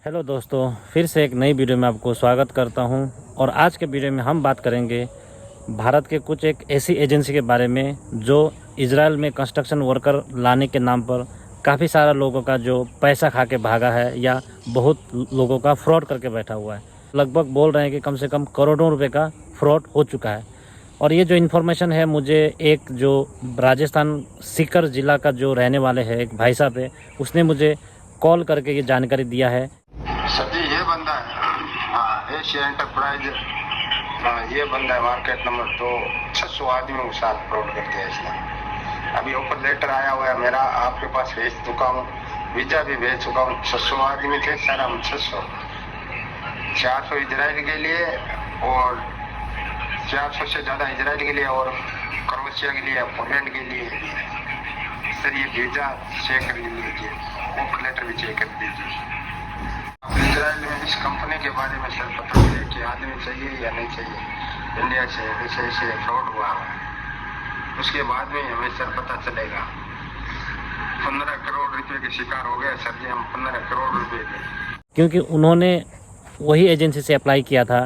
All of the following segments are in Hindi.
हेलो दोस्तों, फिर से एक नई वीडियो में आपको स्वागत करता हूं। और आज के वीडियो में हम बात करेंगे भारत के कुछ एक ऐसी एजेंसी के बारे में जो इजराइल में कंस्ट्रक्शन वर्कर लाने के नाम पर काफ़ी सारा लोगों का जो पैसा खा के भागा है या बहुत लोगों का फ्रॉड करके बैठा हुआ है। लगभग बोल रहे हैं कि कम से कम करोड़ों रुपए का फ्रॉड हो चुका है। और ये जो इन्फॉर्मेशन है, मुझे एक जो राजस्थान सीकर ज़िला का जो रहने वाले हैं एक भाई साहब है, उसने मुझे कॉल करके ये जानकारी दिया है। सर जी ये बंदा है, हाँ एशिया एंटरप्राइज, ये बंदा है मार्केट नंबर 2, 600 आदमियों के साथ फ्रॉड कर दिया इसने। अभी ऑफर लेटर आया हुआ है मेरा, आपके पास भेज चुका हूँ, वीजा भी भेज चुका हूँ। 600 आदमी थे सर, हम 400 इजराइल के लिए और 400 से ज़्यादा इजराइल के लिए और क्रोएशिया के लिए, पोलैंड के लिए। सर ये वीजा चेक कर लीजिए, ऑफर लेटर भी चेक कर लीजिए। इजराइल में इस कंपनी के बारे में सर पता है कि आदमी चाहिए या नहीं चाहिए, इंडिया से ऐसे फ्रॉड हुआ है, उसके बाद में हमें सर पता चलेगा। 15 करोड़ रुपए के शिकार हो गए सर जी हम, 15 करोड़ रुपए के। क्योंकि उन्होंने वही एजेंसी से अप्लाई किया था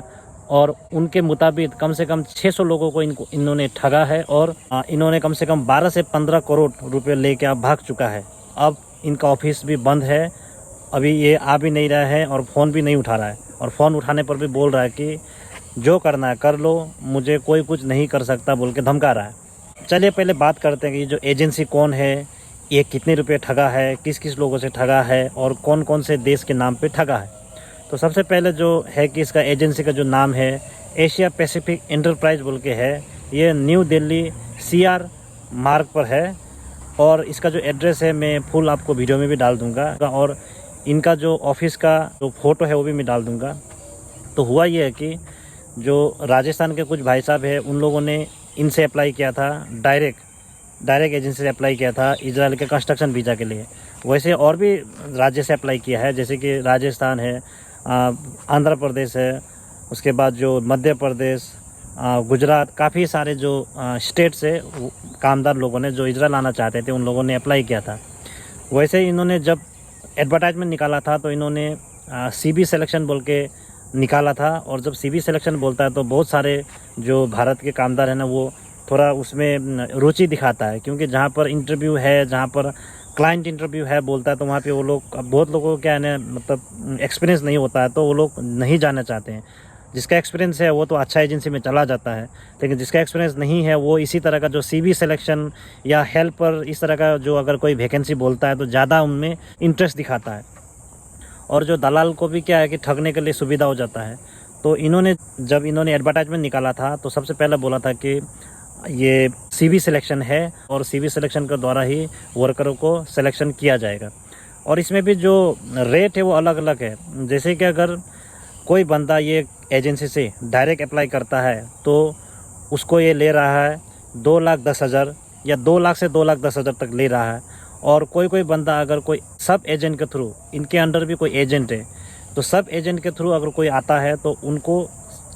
और उनके मुताबिक कम से कम 600 लोगों को इन्होंने ठगा है और इन्होंने कम से कम 12 से 15 करोड़ रुपए लेके भाग चुका है। अब इनका ऑफिस भी बंद है, अभी ये आ भी नहीं रहा है और फ़ोन भी नहीं उठा रहा है। और फ़ोन उठाने पर भी बोल रहा है कि जो करना है कर लो, मुझे कोई कुछ नहीं कर सकता बोल के धमका रहा है। चलिए पहले बात करते हैं कि ये जो एजेंसी कौन है, ये कितने रुपए ठगा है, किस किस लोगों से ठगा है और कौन कौन से देश के नाम पे ठगा है। तो सबसे पहले जो है कि इसका एजेंसी का जो नाम है एशिया पैसिफिक एंटरप्राइज बोल के है। ये न्यू दिल्ली CR मार्ग पर है और इसका जो एड्रेस है मैं फुल आपको वीडियो में भी डाल दूँगा और इनका जो ऑफिस का जो फ़ोटो है वो भी मैं डाल दूँगा। तो हुआ ये है कि जो राजस्थान के कुछ भाई साहब हैं उन लोगों ने इनसे अप्लाई किया था, डायरेक्ट एजेंसी से अप्लाई किया था इजराइल के कंस्ट्रक्शन वीज़ा के लिए। वैसे और भी राज्य से अप्लाई किया है, जैसे कि राजस्थान है, आंध्र प्रदेश है, उसके बाद जो मध्य प्रदेश, गुजरात, काफ़ी सारे जो स्टेट से कामदार लोगों ने जो इजराइल आना चाहते थे उन लोगों ने अप्लाई किया था। वैसे इन्होंने जब एडवर्टाइजमेंट निकाला था तो इन्होंने CB सिलेक्शन बोल के निकाला था। और जब CB सिलेक्शन बोलता है तो बहुत सारे जो भारत के कामदार हैं ना, वो थोड़ा उसमें रुचि दिखाता है, क्योंकि जहाँ पर इंटरव्यू है, जहाँ पर क्लाइंट इंटरव्यू है बोलता है, तो वहाँ पे वो लोग, बहुत लोगों को क्या है ना, मतलब एक्सपीरियंस नहीं होता है तो वो लोग नहीं जाना चाहते हैं। जिसका एक्सपीरियंस है वो तो अच्छा एजेंसी में चला जाता है, लेकिन जिसका एक्सपीरियंस नहीं है वो इसी तरह का जो CB सिलेक्शन या हेल्पर, इस तरह का जो अगर कोई वैकेंसी बोलता है तो ज़्यादा उनमें इंटरेस्ट दिखाता है। और जो दलाल को भी क्या है कि ठगने के लिए सुविधा हो जाता है। तो जब इन्होंने एडवर्टाइजमेंट निकाला था तो सबसे पहले बोला था कि ये CB सिलेक्शन है और CB सिलेक्शन के द्वारा ही वर्करों को सिलेक्शन किया जाएगा। और इसमें भी जो रेट है वो अलग अलग है। जैसे कि अगर कोई बंदा ये एजेंसी से डायरेक्ट अप्लाई करता है तो उसको ये ले रहा है 2,10,000 या 2 लाख से 2,10,000 तक ले रहा है। और कोई बंदा अगर कोई सब एजेंट के थ्रू, इनके अंडर भी कोई एजेंट है, तो सब एजेंट के थ्रू अगर कोई आता है तो उनको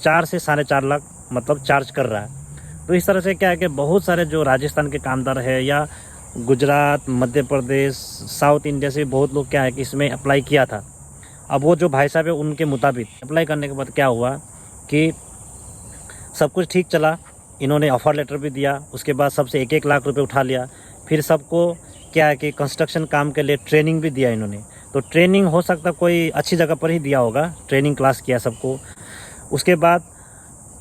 4 से 4.5 लाख मतलब चार्ज कर रहा है। तो इस तरह से क्या है कि बहुत सारे जो राजस्थान के कामदार है या गुजरात, मध्य प्रदेश, साउथ इंडिया से बहुत लोग क्या है कि इसमें अप्लाई किया था। अब वो जो भाई साहब है उनके मुताबिक अप्लाई करने के बाद क्या हुआ कि सब कुछ ठीक चला, इन्होंने ऑफ़र लेटर भी दिया, उसके बाद सबसे 1-1 लाख रुपए उठा लिया। फिर सबको क्या है कि कंस्ट्रक्शन काम के लिए ट्रेनिंग भी दिया इन्होंने। तो ट्रेनिंग हो सकता कोई अच्छी जगह पर ही दिया होगा, ट्रेनिंग क्लास किया सबको। उसके बाद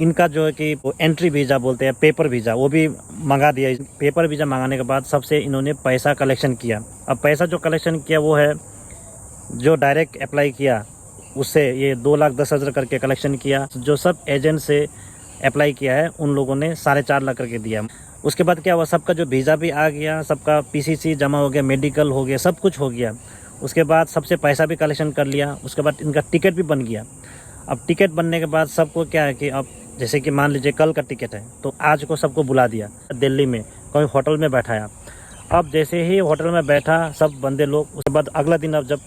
इनका जो है कि एंट्री वीज़ा बोलते हैं, पेपर वीज़ा, वो भी मंगा दिया। पेपर वीज़ा मंगाने के बाद सबसे इन्होंने पैसा कलेक्शन किया। अब पैसा जो कलेक्शन किया वो है, जो डायरेक्ट अप्लाई किया उससे ये 2,10,000 करके कलेक्शन किया। जो सब एजेंट से अप्लाई किया है उन लोगों ने 4.5 लाख करके दिया। उसके बाद क्या हुआ, सबका जो वीज़ा भी आ गया, सबका PCC जमा हो गया, मेडिकल हो गया, सब कुछ हो गया। उसके बाद सबसे पैसा भी कलेक्शन कर लिया। उसके बाद इनका टिकट भी बन गया। अब टिकट बनने के बाद सबको क्या है कि अब जैसे कि मान लीजिए कल का टिकट है तो आज को सबको बुला दिया दिल्ली में, कोई होटल में बैठाया। अब जैसे ही होटल में बैठा सब बंदे लोग, उसके बाद अगला दिन अब जब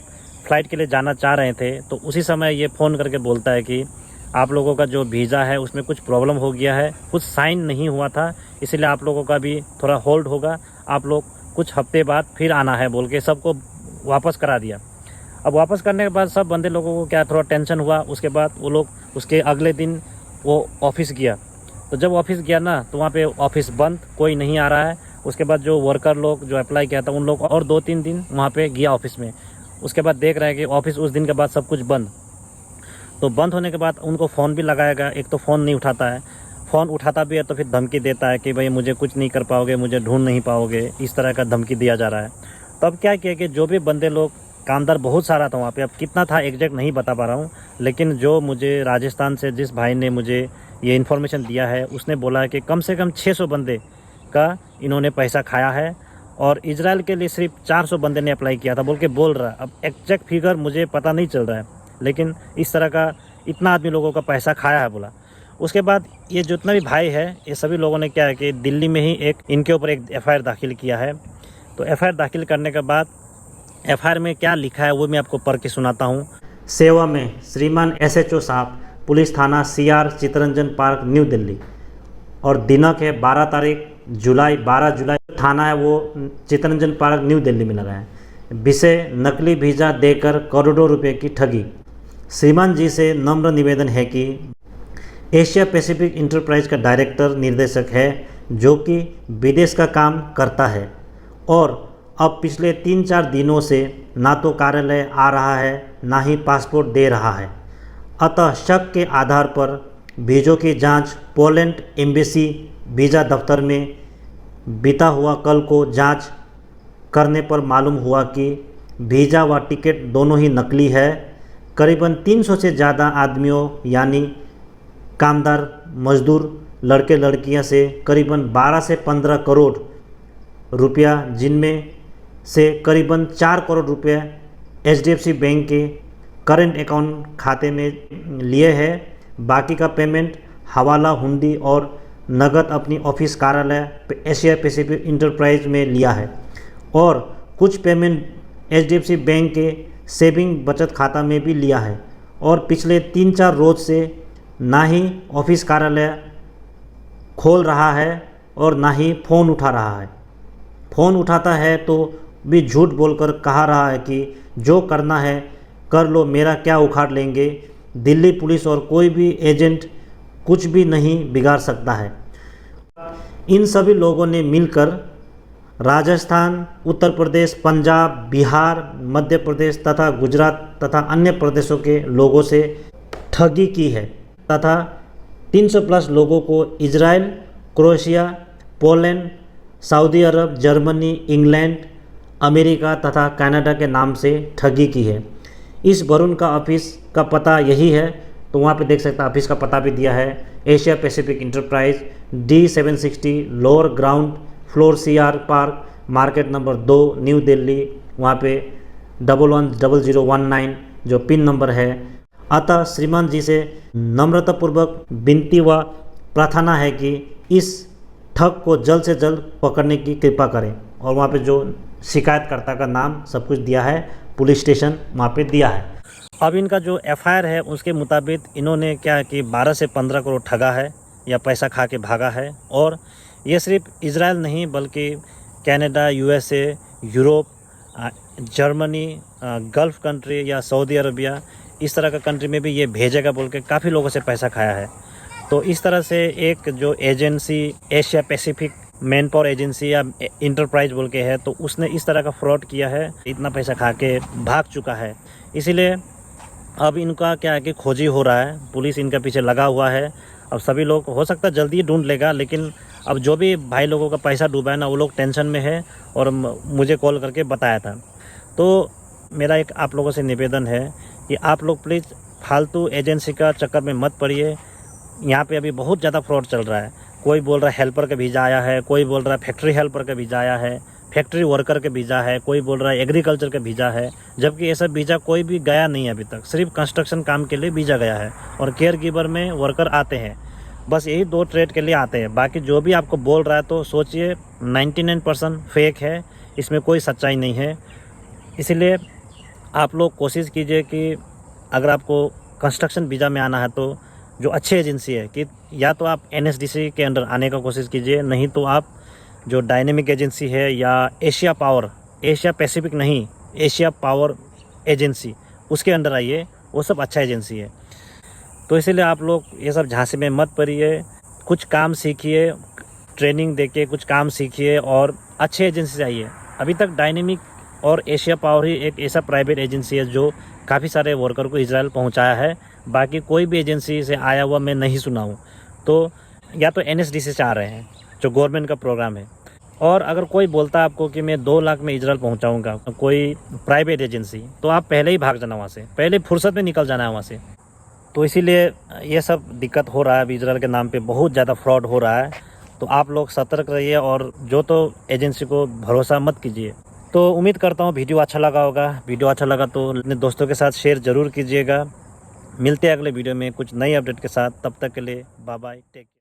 फ्लाइट के लिए जाना चाह रहे थे तो उसी समय ये फ़ोन करके बोलता है कि आप लोगों का जो वीज़ा है उसमें कुछ प्रॉब्लम हो गया है, कुछ साइन नहीं हुआ था, इसलिए आप लोगों का भी थोड़ा होल्ड होगा, आप लोग कुछ हफ्ते बाद फिर आना है बोल के सबको वापस करा दिया। अब वापस करने के बाद सब बंदे लोगों को क्या थोड़ा टेंशन हुआ। उसके बाद वो लोग उसके अगले दिन वो ऑफिस गया। तो जब ऑफिस गया ना तो वहाँ पे ऑफिस बंद, कोई नहीं आ रहा है। उसके बाद जो वर्कर लोग जो अप्लाई किया था उन लोग और 2-3 दिन वहाँ पे गया ऑफिस में। उसके बाद देख रहे हैं कि ऑफिस उस दिन के बाद सब कुछ बंद। तो बंद होने के बाद उनको फ़ोन भी लगाया गया। एक तो फ़ोन नहीं उठाता है, फ़ोन उठाता भी है तो फिर धमकी देता है कि भाई मुझे कुछ नहीं कर पाओगे, मुझे ढूंढ नहीं पाओगे, इस तरह का धमकी दिया जा रहा है। तो अब क्या किया कि जो भी बंदे लोग, कामदार बहुत सारा था वहाँ पे, अब कितना था एग्जैक्ट नहीं बता पा रहा हूँ, लेकिन जो मुझे राजस्थान से जिस भाई ने मुझे ये इन्फॉर्मेशन दिया है उसने बोला है कि कम से कम 600 बंदे का इन्होंने पैसा खाया है और इजराइल के लिए सिर्फ 400 बंदे ने अप्लाई किया था बोल रहा है। अब एग्जैक्ट फिगर मुझे पता नहीं चल रहा है, लेकिन इस तरह का इतना आदमी लोगों का पैसा खाया है बोला। उसके बाद ये जितना भी भाई है ये सभी लोगों ने क्या है कि दिल्ली में ही इनके ऊपर एक FIR दाखिल किया है। तो FIR दाखिल करने के बाद FIR में क्या लिखा है वो मैं आपको पढ़ के सुनाता हूँ। सेवा में श्रीमान SHO साहब, पुलिस थाना CR Chittaranjan Park New Delhi, और दिनांक है 12 जुलाई। थाना है वो चितरंजन पार्क न्यू दिल्ली में लगा है। विषय नकली वीज़ा देकर करोड़ों रुपए की ठगी। श्रीमान जी से नम्र निवेदन है कि एशिया पैसिफिक इंटरप्राइज का डायरेक्टर निर्देशक है जो कि विदेश का काम करता है और अब पिछले 3-4 दिनों से ना तो कार्यालय आ रहा है ना ही पासपोर्ट दे रहा है। अतः शक के आधार पर वीज़ों की जांच पोलैंड एम्बेसी वीज़ा दफ्तर में बीता हुआ कल को जांच करने पर मालूम हुआ कि वीज़ा व टिकट दोनों ही नकली है। करीबन 300 से ज़्यादा आदमियों यानी कामदार, मजदूर, लड़के लड़कियां से करीबन 12 से 15 करोड़ रुपया, जिनमें से करीबन 4 करोड़ रुपये HDFC बैंक के करंट अकाउंट खाते में लिए हैं। बाकी का पेमेंट हवाला, हुंडी और नगद अपनी ऑफिस कार्यालय एशिया पैसिफिक इंटरप्राइज में लिया है और कुछ पेमेंट HDFC बैंक के सेविंग बचत खाता में भी लिया है। और पिछले 3-4 रोज से ना ही ऑफिस कार्यालय खोल रहा है और ना ही फ़ोन उठा रहा है। फ़ोन उठाता है तो भी झूठ बोलकर कहा रहा है कि जो करना है कर लो, मेरा क्या उखाड़ लेंगे। दिल्ली पुलिस और कोई भी एजेंट कुछ भी नहीं बिगाड़ सकता है। इन सभी लोगों ने मिलकर राजस्थान, उत्तर प्रदेश, पंजाब, बिहार, मध्य प्रदेश तथा गुजरात तथा अन्य प्रदेशों के लोगों से ठगी की है तथा 300 प्लस लोगों को इजराइल, क्रोएशिया, पोलैंड, सऊदी अरब, जर्मनी, इंग्लैंड, अमेरिका तथा कनाडा के नाम से ठगी की है। इस वरुण का ऑफिस का पता यही है, तो वहाँ पे देख सकते हैं ऑफिस का पता भी दिया है। Asia Pacific enterprise, D760 lower ground floor CR park, market number 2, new Delhi. वहाँ पे 110019 जो पिन नंबर है। अतः श्रीमान जी से नम्रतापूर्वक विनती व प्रार्थना है कि इस ठग को जल्द से जल्द पकड़ने की कृपा करें। और वहाँ पे जो शिकायतकर्ता का नाम सब कुछ दिया है, पुलिस स्टेशन वहाँ पे दिया है। अब इनका जो FIR है उसके मुताबिक इन्होंने क्या कि 12 से 15 करोड़ ठगा है या पैसा खा के भागा है। और ये सिर्फ इजराइल नहीं बल्कि Canada, USA, Europe, Germany, gulf country या सऊदी अरबिया, इस तरह का कंट्री में भी ये भेजेगा बोल के काफ़ी लोगों से पैसा खाया है। तो इस तरह से एक जो agency Asia Pacific man power agency या इंटरप्राइज बोल के है, तो उसने इस तरह का फ्रॉड किया है, इतना पैसा खा के भाग चुका है। इसीलिए अब इनका क्या है कि खोजी हो रहा है, पुलिस इनके पीछे लगा हुआ है। अब सभी लोग हो सकता है जल्दी ढूंढ लेगा, लेकिन अब जो भी भाई लोगों का पैसा डूबा है ना, वो लोग टेंशन में है और मुझे कॉल करके बताया था। तो मेरा एक आप लोगों से निवेदन है कि आप लोग प्लीज़ फालतू एजेंसी का चक्कर में मत पड़िए। यहाँ पे अभी बहुत ज़्यादा फ्रॉड चल रहा है। कोई बोल रहा है हेल्पर का वीज़ा आया है, कोई बोल रहा है फैक्ट्री हेल्पर का वीज़ा आया है, फैक्ट्री वर्कर का वीज़ा है, कोई बोल रहा है एग्रीकल्चर का वीज़ा है, जबकि ये सब वीज़ा कोई भी गया नहीं है अभी तक। सिर्फ कंस्ट्रक्शन काम के लिए वीज़ा गया है और केयर गिवर में वर्कर आते हैं, बस यही 2 ट्रेड के लिए आते हैं। बाकी जो भी आपको बोल रहा है तो सोचिए 99% फेक है, इसमें कोई सच्चाई नहीं है। इसीलिए आप लोग कोशिश कीजिए कि अगर आपको कंस्ट्रक्शन वीज़ा में आना है तो जो अच्छी एजेंसी है कि या तो आप NSDC के अंडर आने का कोशिश कीजिए, नहीं तो आप जो डायनेमिक एजेंसी है या एशिया पैसिफिक नहीं, एशिया पावर एजेंसी, उसके अंडर आइए, वो सब अच्छा एजेंसी है। तो इसीलिए आप लोग ये सब झांसे में मत पड़िए, कुछ काम सीखिए, ट्रेनिंग देके कुछ काम सीखिए और अच्छे एजेंसी से आइए। अभी तक डायनेमिक और एशिया पावर ही एक ऐसा प्राइवेट एजेंसी है जो काफ़ी सारे वर्कर को इजराइल पहुंचाया है। बाकी कोई भी एजेंसी से आया हुआ मैं नहीं सुना हूँ। तो या तो NSDC से आ रहे हैं जो गवर्नमेंट का प्रोग्राम है, और अगर कोई बोलता है आपको कि मैं 2 लाख में इजराइल पहुंचाऊंगा, कोई प्राइवेट एजेंसी, तो आप पहले ही भाग जाना वहाँ से, पहले फुर्सत में निकल जाना है वहाँ से। तो इसीलिए ये सब दिक्कत हो रहा है। अभी इजराइल के नाम पे बहुत ज़्यादा फ्रॉड हो रहा है। तो आप लोग सतर्क रहिए और जो तो एजेंसी को भरोसा मत कीजिए। तो उम्मीद करता हूँ वीडियो अच्छा लगा होगा। वीडियो अच्छा लगा तो अपने दोस्तों के साथ शेयर ज़रूर कीजिएगा। मिलते हैं अगले वीडियो में कुछ नई अपडेट के साथ। तब तक के लिए बाय बाय, टेक केयर।